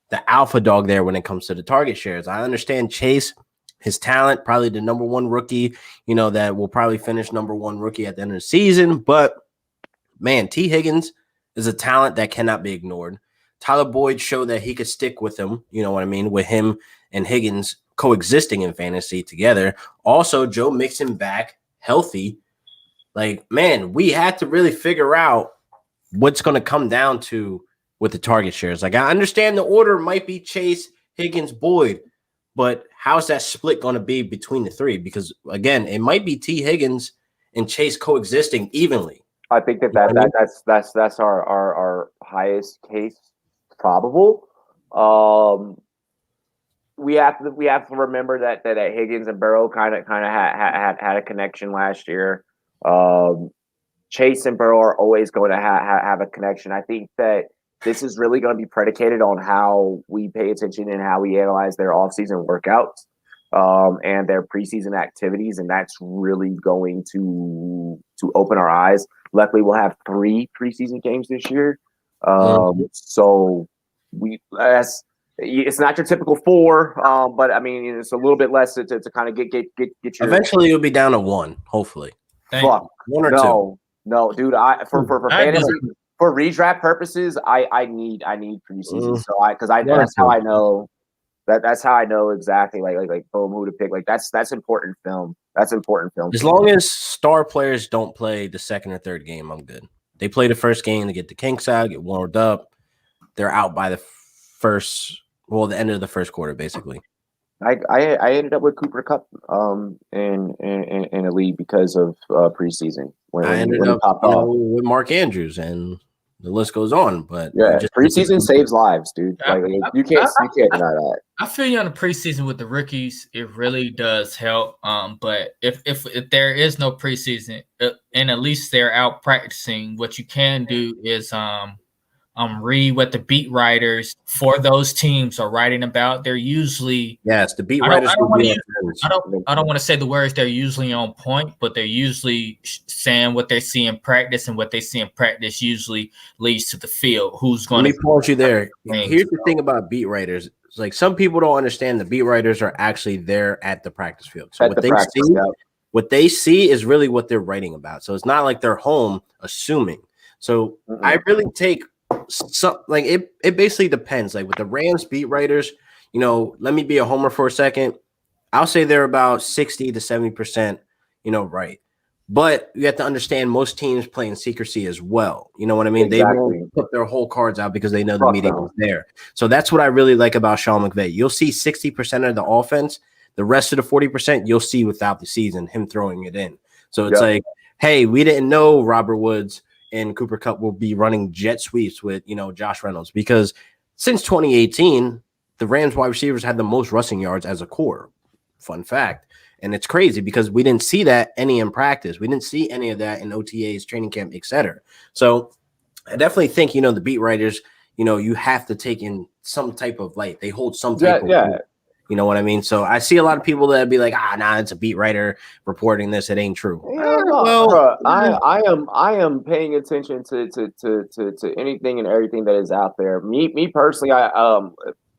the alpha dog there when it comes to the target shares. I understand Chase, his talent, probably the number one rookie, that will probably finish number one rookie at the end of the season. But, man, T. Higgins is a talent that cannot be ignored. Tyler Boyd showed that he could stick with him, with him and Higgins coexisting in fantasy together. Also, Joe Mixon back healthy. Like, man, we had to really figure out what's going to come down to with the target shares. Like, I understand the order might be Chase, Higgins, Boyd, but how's that split going to be between the three? Because, again, it might be T. Higgins and Chase coexisting evenly. I think that's our highest case probable. We have to remember that Higgins and Burrow kind of had a connection last year. Chase and Burrow are always going to have a connection. I think that this is really going to be predicated on how we pay attention and how we analyze their offseason workouts and their preseason activities, and that's really going to open our eyes. Luckily, we'll have 3 preseason games this year, so it's not your typical 4, but I mean it's a little bit less to kind of get your. Eventually, you'll be down to 1, hopefully. Fuck 1 or 2. No, dude. For fantasy, for redraft purposes, I need preseason. So that's how I know that's how I know exactly like boom who to pick. Like that's important film. That's important film. As long as star players don't play the second or third game, I'm good. They play the first game to get the kinks out, get warmed up. They're out by the end of the first quarter, basically. I ended up with Cooper Kupp in a league because of preseason. When I ended up with Mark Andrews, and the list goes on. But yeah, preseason saves lives, dude. You can't deny that. I feel you on the preseason with the rookies. It really does help. But if there is no preseason, and at least they're out practicing, what you can do is read what the beat writers for those teams are writing about. They're usually the beat writers. I don't want to say the words. They're usually on point, but they're usually saying what they see in practice, and what they see in practice usually leads to the field. Who's going? Let me pause you there. Here's the thing about beat writers: it's like some people don't understand the beat writers are actually there at the practice field. So what they see is really what they're writing about. So it's not like they're home assuming. So I really take. It basically depends. Like with the Rams beat writers, let me be a homer for a second. I'll say they're about 60 to 70%, right. But you have to understand most teams play in secrecy as well. You know what I mean? Exactly. They won't put their whole cards out because they know the meeting is there. So that's what I really like about Sean McVay. You'll see 60% of the offense. The rest of the 40% you'll see without the season, him throwing it in. So it's like, hey, we didn't know Robert Woods and Cooper Kupp will be running jet sweeps with, Josh Reynolds, because since 2018, the Rams wide receivers had the most rushing yards as a core. Fun fact. And it's crazy because we didn't see that any in practice. We didn't see any of that in OTAs, training camp, etc. So I definitely think, the beat writers, you have to take in some type of light. They hold some type of weight. You know what I mean? So I see a lot of people that be like, it's a beat writer reporting this. It ain't true. I am paying attention to anything and everything that is out there. Me personally,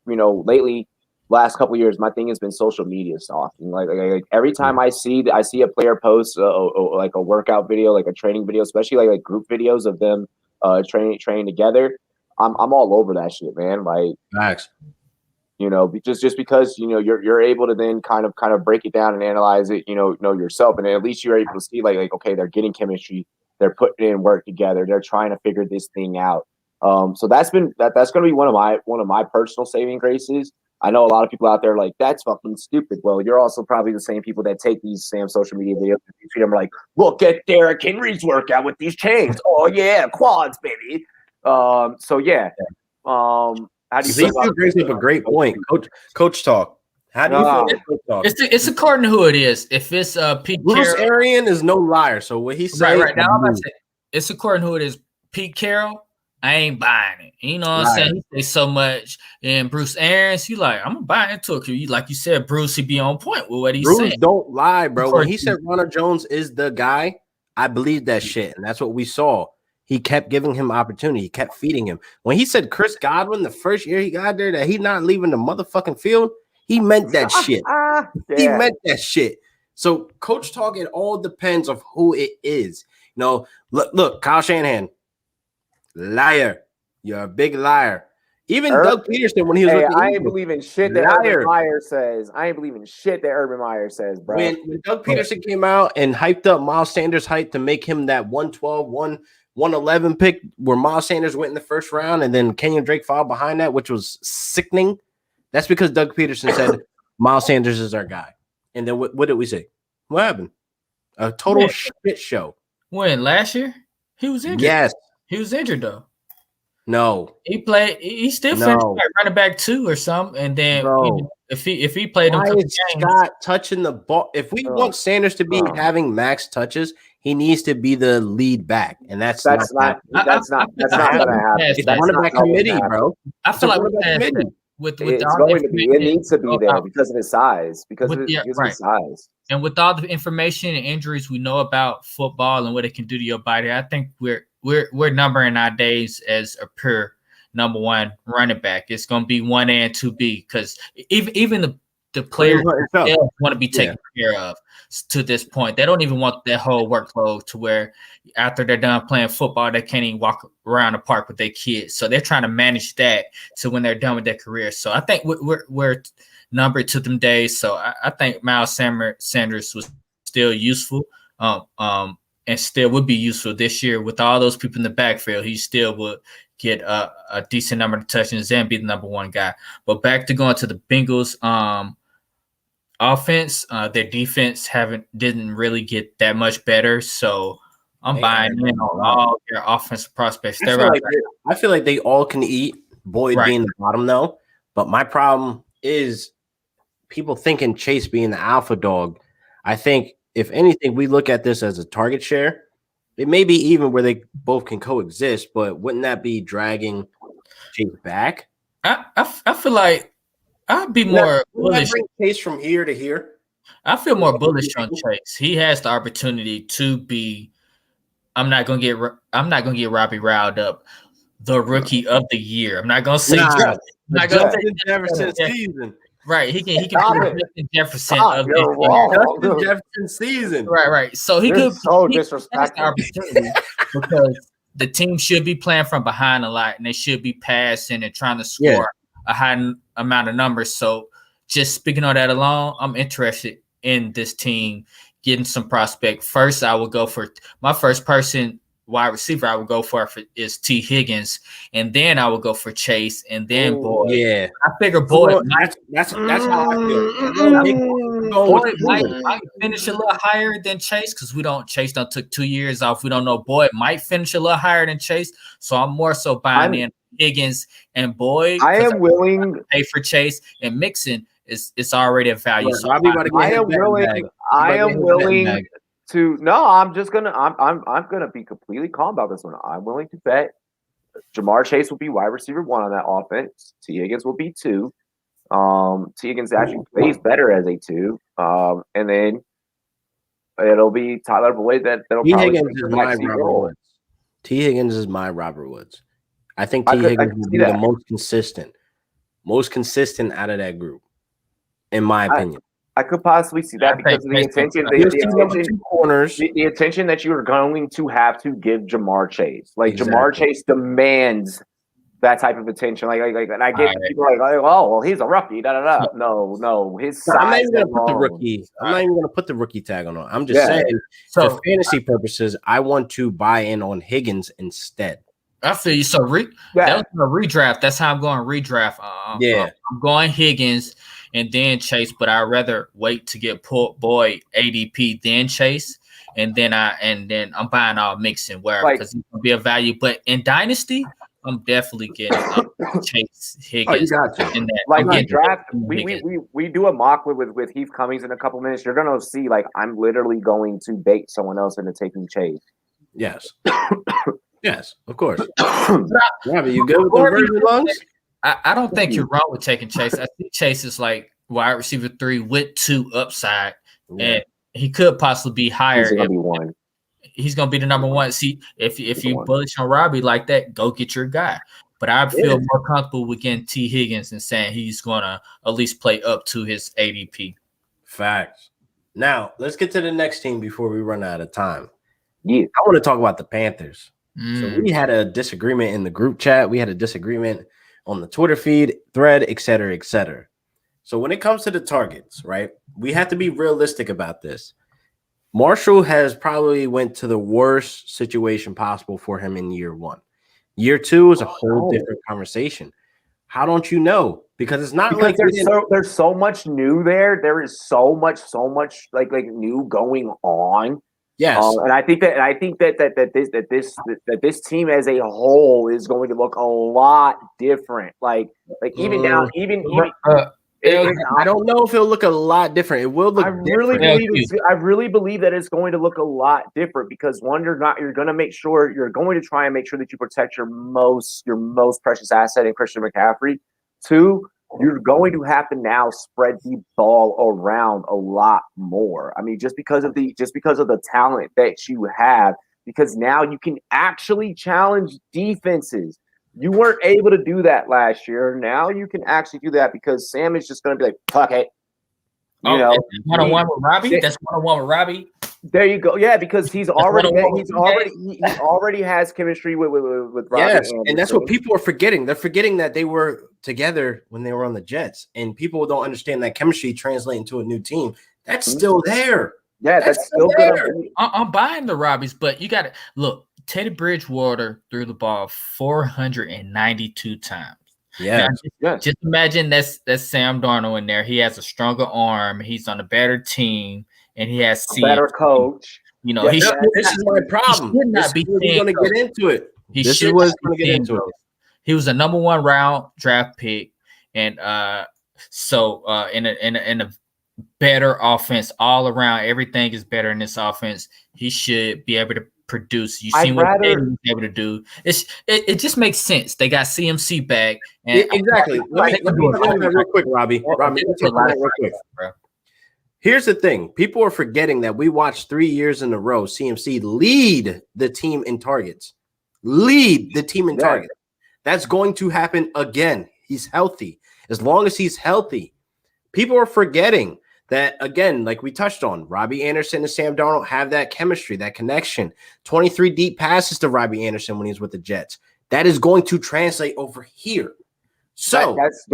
lately, last couple of years, my thing has been social media stalking. Like every time I see a player post like a workout video, like a training video, especially like group videos of them training together, I'm all over that shit, man. Like facts. Just because you're able to then kind of break it down and analyze it, yourself, and at least you're able to see like okay, they're getting chemistry, They're putting in work together. They're trying to figure this thing out. So that's going to be one of my personal saving graces. I know a lot of people out there like, that's fucking stupid. Well, you're also probably the same people that take these same social media videos and you treat them like, look at Derrick Henry's workout with these chains. Oh yeah, quads, baby. So yeah. How do you feel about brings up a great point, Coach Talk. How do you feel about Coach Talk? It's according to who it is. If it's Pete Bruce Carroll, Arian is no liar. So what he said, right now, I'm about to say, it's according to who it is. Pete Carroll, I ain't buying it. You know what I'm saying? He say so much. And Bruce Arians, he like, I'm gonna buy into it. Cause like you said, Bruce, he be on point with what he's saying. Bruce don't lie, bro. When he said Ronald Jones is the guy, I believe that shit. And that's what we saw. He kept giving him opportunity. He kept feeding him. When he said Chris Godwin the first year he got there that he not leaving the motherfucking field, he meant that shit. He meant that shit. So Coach Talk, it all depends of who it is. You know, look, Kyle Shanahan, liar. You're a big liar. Even Doug Peterson, when he was with the I ain't believing shit that Urban Meyer says. I ain't believing shit that Urban Meyer says, bro. When Doug Peterson came out and hyped up Miles Sanders' height to make him that 112, 111 pick where Miles Sanders went in the first round and then Kenyon Drake followed behind that, which was sickening. That's because Doug Peterson said Miles Sanders is our guy. And then what did we say? What happened? A total shit show. When? Last year? He was injured. Yes. He was injured, though. No. He played. He still finished like running back 2 or something. And then if he played him, Scott touching the ball. If we want Sanders to be having max touches, he needs to be the lead back, and that's not gonna happen. It's a running back committee, bro. I feel like it needs to be there because of his size. Because of his size. And with all the information and injuries we know about football and what it can do to your body, I think we're numbering our days as a pure number 1 running back. It's going to be 1A and 2B because even the players want to be taken care of to this point. They don't even want that whole workload to where after they're done playing football, they can't even walk around the park with their kids. So they're trying to manage that so when they're done with their career. So I think we're numbered to them days. So I think Miles Sanders was still useful and still would be useful this year with all those people in the backfield. He still would get a decent number of touches and be the number 1 guy. But back to going to the Bengals offense, their defense didn't really get that much better. So I'm buying in on all their offensive prospects. I feel like they all can eat, Boyd being the bottom though. But my problem is people thinking Chase being the alpha dog. I think if anything, we look at this as a target share. It may be even where they both can coexist, but wouldn't that be dragging Chase back? I feel like I'd be more bullish. Bring Chase from here to here. I feel more bullish on Chase. He has the opportunity to be. I'm not gonna get Robbie riled up. The rookie of the year. I'm not gonna say. Jefferson season. Right, he can be Justin Jefferson of Justin Jefferson season. Right. So he could so disrespectful opportunity because the team should be playing from behind a lot, and they should be passing and trying to score a high amount of numbers. So, just speaking on that alone, I'm interested in this team getting some prospect. First, I would go for my first person wide receiver. I would go for is T. Higgins, and then I would go for Chase, and then Boyd. Yeah, I figure Boyd. That's how I feel. Boyd might finish a little higher than Chase because Chase took 2 years off. We don't know. Boyd might finish a little higher than Chase, so I'm more so buying in Higgins and Boyd. I am willing to pay for Chase and Mixon. It's already a value. So I am willing to. No, I'm gonna be completely calm about this one. I'm willing to bet Jamar Chase will be wide receiver 1 on that offense. T. Higgins will be 2. T. Higgins actually plays better as a 2. And then it'll be Tyler Boyd that'll T. Higgins is my Robert Woods. T. Higgins is my Robert Woods. I think T. Higgins will be the most consistent out of that group, in my opinion. I could possibly see that because of the attention that you are going to have to give Jamar Chase. Like Jamar Chase demands that type of attention. Like, and I get people like, oh, well, he's a rookie. Da da da. No, his size. I'm not even gonna put the rookie. I'm not even gonna put the rookie tag on. I'm just saying, for fantasy purposes, I want to buy in on Higgins instead. I feel you. So that was a redraft. That's how I'm going redraft. I'm going Higgins and then Chase, but I'd rather wait to get Boyd ADP then Chase, and then I'm buying all Mixon where because he's gonna be a value. But in Dynasty, I'm definitely getting Chase Higgins. Oh, you got to. In that. Like in draft, we do a mock with Heath Cummings in a couple minutes. You're gonna see like I'm literally going to bait someone else into taking Chase. Yes. Yes, of course. Robbie, you good with the virgin lungs? I don't think you're wrong with taking Chase. I think Chase is like wide receiver 3 with 2 upside, and he could possibly be higher. He's gonna be 1. He's gonna be the number 1. See, if you bullish on Robbie like that, go get your guy. But I feel more comfortable with getting T. Higgins and saying he's gonna at least play up to his ADP. Facts. Now let's get to the next team before we run out of time. Yeah, I want to talk about the Panthers. So we had a disagreement in the group chat. We had a disagreement on the Twitter feed, thread, et cetera, et cetera. So when it comes to the targets, right, we have to be realistic about this. Marshall has probably went to the worst situation possible for him in year 1. Year 2 is a whole different conversation. How don't you know? Because it's not like there's so much new there. There is so much like new going on. Yes, and I think that this team as a whole is going to look a lot different. Like even now, even I don't know if it'll look a lot different. It will look. I really believe that it's going to look a lot different because one, you're going to try and make sure that you protect your most precious asset in Christian McCaffrey. 2, you're going to have to now spread the ball around a lot more. I mean, just because of the talent that you have, because now you can actually challenge defenses. You weren't able to do that last year. Now you can actually do that because Sam is just going to be like, fuck it. You know, one-on-one with Robbie. That's one-on-one with Robbie. There you go. Yeah, because he already has chemistry with Robbie. Yes, and that's what people are forgetting. They're forgetting that they were together when they were on the Jets, and people don't understand that chemistry translating to a new team. That's still there. Yeah, that's still there. I'm buying the Robbies, but you got to look. Teddy Bridgewater threw the ball 492 times. Yeah, just imagine that's Sam Darnold in there. He has a stronger arm. He's on a better team, and he has a better coach. You know, this is my problem. This is going to get into it. This is what's going to get into it. He was a number 1 round draft pick, and so in a better offense all around, everything is better in this offense. He should be able to produce. You see what he was able to do. It just makes sense. They got CMC back. And exactly. Let me real quick, Robbie. Real quick. Here's the thing. People are forgetting that we watched 3 years in a row CMC lead the team in targets. That's going to happen again. He's healthy. As long as he's healthy, people are forgetting that, again, like we touched on, Robbie Anderson and Sam Darnold have that chemistry, that connection. 23 deep passes to Robbie Anderson when he's with the Jets. That is going to translate over here. So that's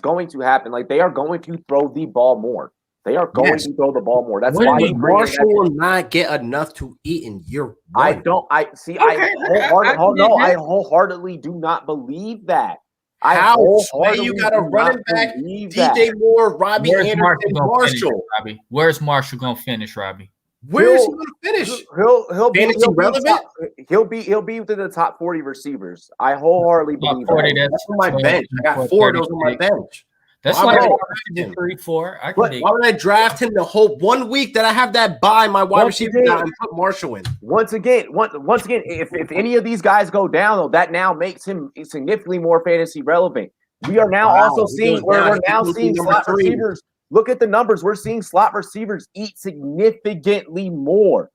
going to happen. Like they are going to throw the ball more. They are going to throw the ball more. That's why Marshall will not get enough to eat in year 1. I wholeheartedly do not believe that. You got a running back, DJ Moore, Robbie Anderson, Marshall. Where's Marshall gonna finish, Robbie? Where is he gonna finish? He'll be within the top 40 receivers. I wholeheartedly believe that. That's on my bench. I got 4 of those on my bench. That's why I 3-4. Why would I draft him the whole 1 week that I have that bye my wide receiver and put Marshall in? Once again, if any of these guys go down, though, that now makes him significantly more fantasy relevant. We are now also seeing we're now seeing slot receivers. Look at the numbers. We're seeing slot receivers eat significantly more.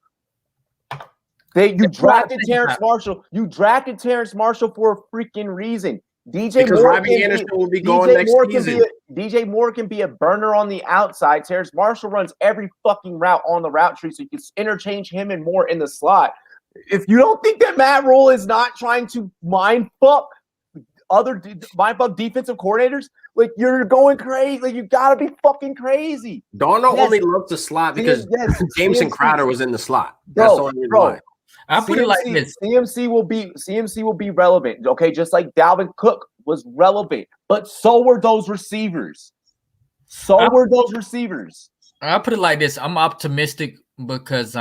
You drafted Terrace Marshall. You drafted Terrace Marshall for a freaking reason. DJ Moore can be a burner on the outside. Terrace Marshall runs every fucking route on the route tree, so you can interchange him and Moore in the slot. If you don't think that Matt Rule is not trying to mind fuck other mind-fuck defensive coordinators, like you're going crazy. Like you gotta be fucking crazy. Darnold only loves the slot because Jameson Crowder was in the slot. That's the only reason why. I put it like this: CMC will be relevant. Okay, just like Dalvin Cook was relevant, but so were those receivers. I put it like this: I'm optimistic because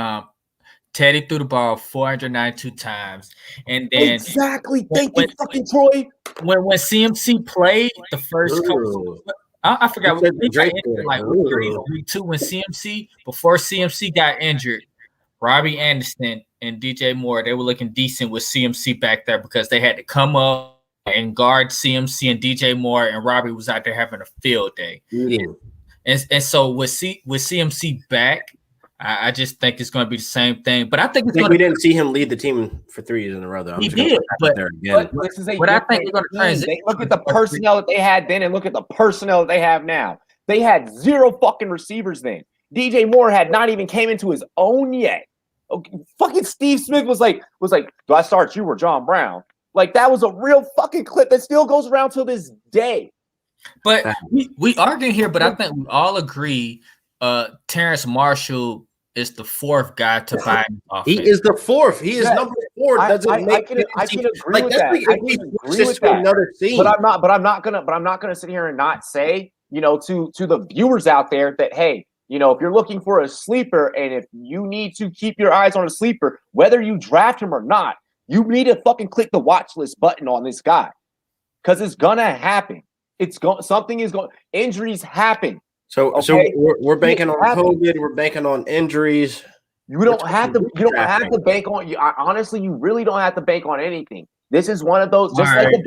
Teddy threw the ball 492 times, and then exactly. Thank you, fucking Troy. When CMC played the first couple, I forgot what we got injured, like week 3 or week 2 when before CMC got injured, Robbie Anderson and DJ Moore, they were looking decent with CMC back there because they had to come up and guard CMC and DJ Moore, and Robbie was out there having a field day. And so with CMC back, I just think it's going to be the same thing. But I think we didn't see him lead the team for 3 years in a row, though. He did, but I think they're going to transition. Look at the personnel that they had then, and look at the personnel that they have now. They had 0 fucking receivers then. DJ Moore had not even came into his own yet. Okay, fucking Steve Smith was like, do I start you or John Brown? Like that was a real fucking clip that still goes around till this day. But we arguing here, but I think we all agree Terrace Marshall is the 4th guy to buy off. He is the 4th. He is number 4. I can agree with that. I can agree with that. Another scene. But I'm not gonna sit here and not say, to the viewers out there that, hey, if you're looking for a sleeper and if you need to keep your eyes on a sleeper, whether you draft him or not, you need to fucking click the watch list button on this guy because it's gonna happen. Injuries happen. So we're banking on COVID. We're banking on injuries. You don't have to bank on. Honestly, you really don't have to bank on anything. This is one of those, just like the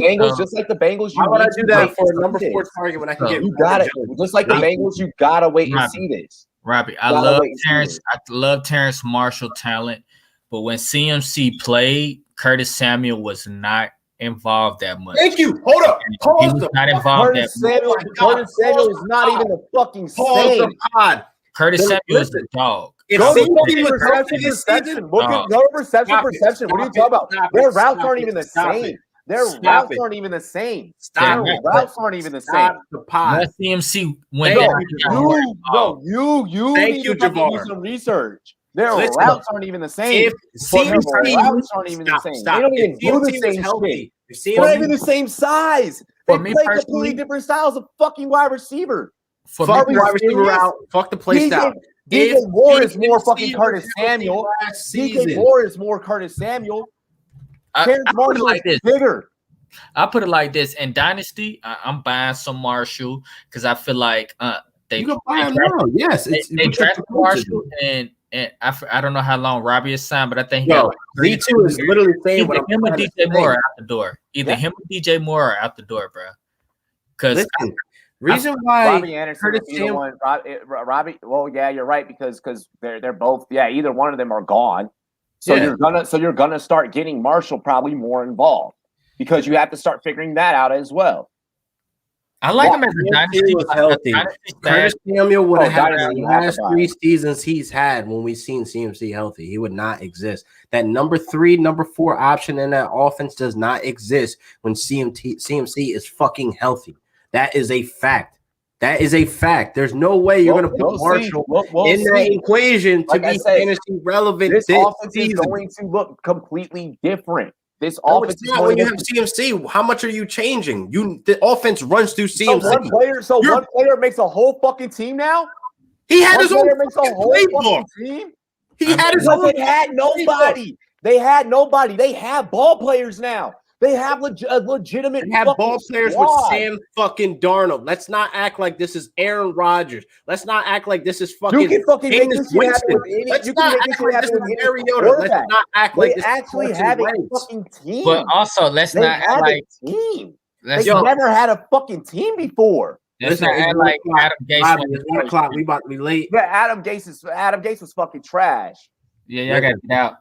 Bengals. Why would I do that for a number 4 target when I can get? You got it. Just like the Bengals, you gotta wait and see this. Robbie, I love Terrence. I love Terrace Marshall talent, but when CMC played, Curtis Samuel was not involved that much. Thank you. Hold up. He was not involved that much. Curtis Samuel is not even the fucking same. Curtis Samuel is the dog. Go to reception. Look at reception perception. What are you talking about? Their routes aren't even the same. Their routes aren't even the same. Stop. Their routes aren't even the same. Let CMC win. You need to do some research. Their routes aren't even the same. They don't even do the same shit. They're not even the same size. They play completely different styles of fucking wide receiver. Fuck the wide receiver out. Fuck the play style. DJ Moore is more fucking Curtis Samuel. DJ Moore is more Curtis Samuel. Terrace Marshall is bigger. I put it like this: in Dynasty, I'm buying some Marshall because I feel like they drafted Marshall, and I don't know how long Robbie is signed, but I think V2 is literally saying either him or DJ Moore are out the door. Either him or DJ Moore are out the door, bro. Because reason why Robbie Anderson would be the one. Robbie, well, yeah, you're right because they're both. Yeah, either one of them are gone. So you're gonna start getting Marshall probably more involved because you have to start figuring that out as well. I like him as a dynasty. Was healthy. Curtis Samuel would have had the last 3 seasons he's had when we've seen CMC healthy. He would not exist. That number 3, number 4 option in that offense does not exist when CMC is fucking healthy. That is a fact. There's no way you're going to put Marshall in that equation to be fantasy relevant. This offense is going to look completely different. This offense is when you have CMC, how much are you changing? The offense runs through CMC. So one player makes a whole fucking team now? He had his own playbook. Team? He had his own. They had nobody. They have ball players now. They have legitimate. They have ball players with Sam fucking Darnold. Let's not act like this is Aaron Rodgers. Let's not act like this is fucking. You can fucking make this shit happen with any. Let's not act like this is Mariota. Let's not act like this actually have a fucking team. But also, let's not act like team. They never had a fucking team before. Let's not act like Adam Gase. It's 1 o'clock. We about to be late. Yeah, Adam Gase was fucking trash. Yeah, y'all got it out.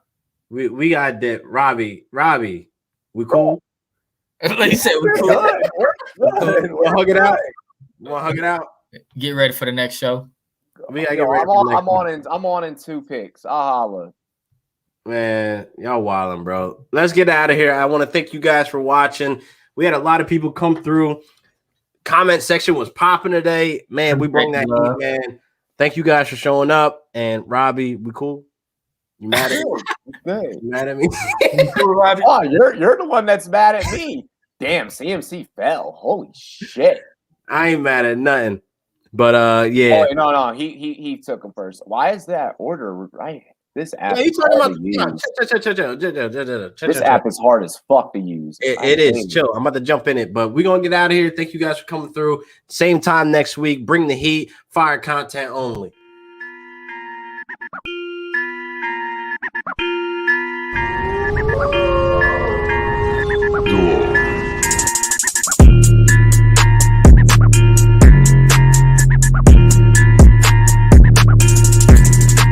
We got that. Robbie. We cool? Like you said, we cool. We'll hug it out. Get ready for the next show. I'm on in 2 picks. I'll holla. Man, y'all wildin', bro. Let's get out of here. I want to thank you guys for watching. We had a lot of people come through. Comment section was popping today. Man, we bring that heat, man. Thank you guys for showing up. And Robbie, we cool? You mad at me? You mad at me? Oh, you're the one that's mad at me. Damn, CMC fell. Holy shit. I ain't mad at nothing. But yeah. Oh, no, he took him first. Why is that order right? This app. Yeah, you talking about this app is hard as fuck to use. It is. Chill. I'm about to jump in it, but we're gonna get out of here. Thank you guys for coming through. Same time next week. Bring the heat. Fire content only.